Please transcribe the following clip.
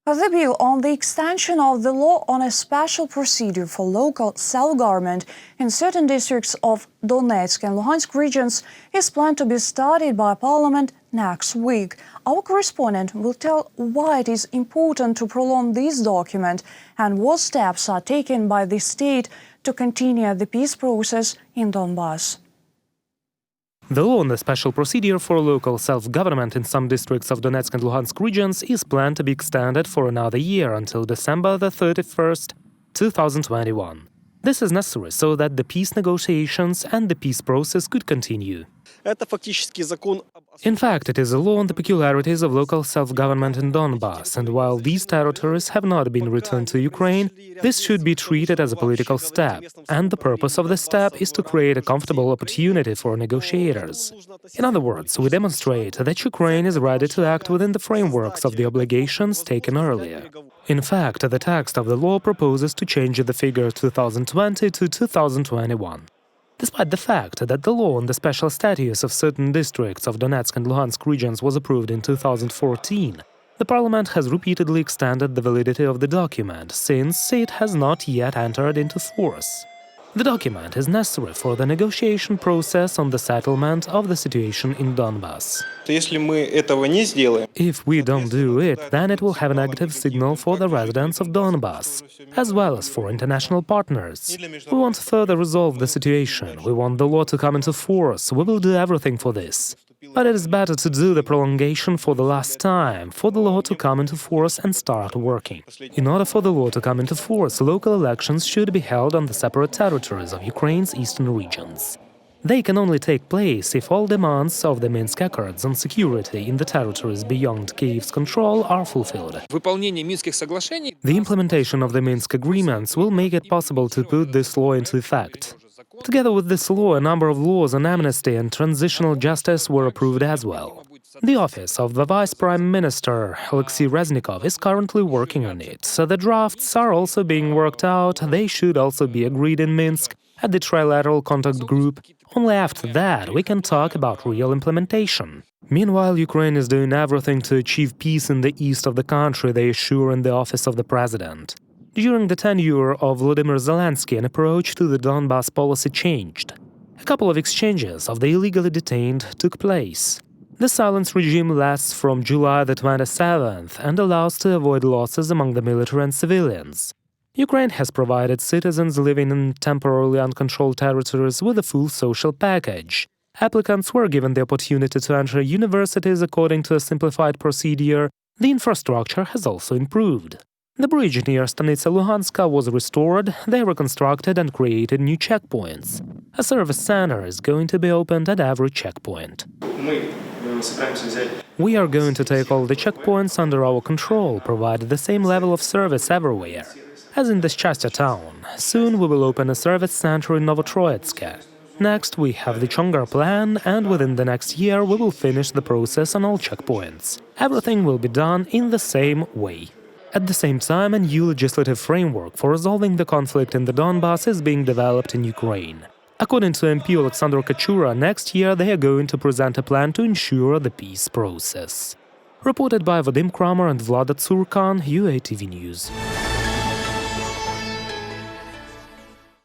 The bill on the extension of the law on a special procedure for local self-government in certain districts of Donetsk and Luhansk regions is planned to be studied by Parliament next week. Our correspondent will tell why it is important to prolong this document and what steps are taken by the state to continue the peace process in Donbas. The law on the special procedure for local self-government in some districts of Donetsk and Luhansk regions is planned to be extended for another year until December 31st, 2021. This is necessary so that the peace negotiations and the peace process could continue. In fact, it is a law on the peculiarities of local self-government in Donbas, and while these territories have not been returned to Ukraine, this should be treated as a political step, and the purpose of this step is to create a comfortable opportunity for negotiators. In other words, we demonstrate that Ukraine is ready to act within the frameworks of the obligations taken earlier. In fact, the text of the law proposes to change the figure 2020 to 2021. Despite the fact that the law on the special status of certain districts of Donetsk and Luhansk regions was approved in 2014, the Parliament has repeatedly extended the validity of the document, since it has not yet entered into force. The document is necessary for the negotiation process on the settlement of the situation in Donbas. If we don't do it, then it will have a negative signal for the residents of Donbas, as well as for international partners. We want to further resolve the situation. We want the law to come into force. We will do everything for this. But it is better to do the prolongation for the last time, for the law to come into force and start working. In order for the law to come into force, local elections should be held on the separate territories of Ukraine's eastern regions. They can only take place if all demands of the Minsk Accords on security in the territories beyond Kyiv's control are fulfilled. The implementation of the Minsk agreements will make it possible to put this law into effect. Together with this law, a number of laws on amnesty and transitional justice were approved as well. The office of the Vice Prime Minister, Alexei Reznikov, is currently working on it, so the drafts are also being worked out. They should also be agreed in Minsk at the Trilateral Contact Group. Only after that we can talk about real implementation. Meanwhile, Ukraine is doing everything to achieve peace in the east of the country, they assure in the office of the president. During the tenure of Volodymyr Zelensky, an approach to the Donbas policy changed. A couple of exchanges of the illegally detained took place. The silence regime lasts from July the 27th and allows to avoid losses among the military and civilians. Ukraine has provided citizens living in temporarily uncontrolled territories with a full social package. Applicants were given the opportunity to enter universities according to a simplified procedure. The infrastructure has also improved. The bridge near Stanitsa Luhanska was restored, they reconstructed and created new checkpoints. A service center is going to be opened at every checkpoint. We are going to take all the checkpoints under our control, provide the same level of service everywhere. As in the Счастье town, soon we will open a service center in Novotroitsk. Next, we have the Chongar plan, and within the next year we will finish the process on all checkpoints. Everything will be done in the same way. At the same time, a new legislative framework for resolving the conflict in the Donbas is being developed in Ukraine. According to MP Alexander Kachura, next year they are going to present a plan to ensure the peace process. Reported by Vadim Kramer and Vlada Tsurkan, UATV News.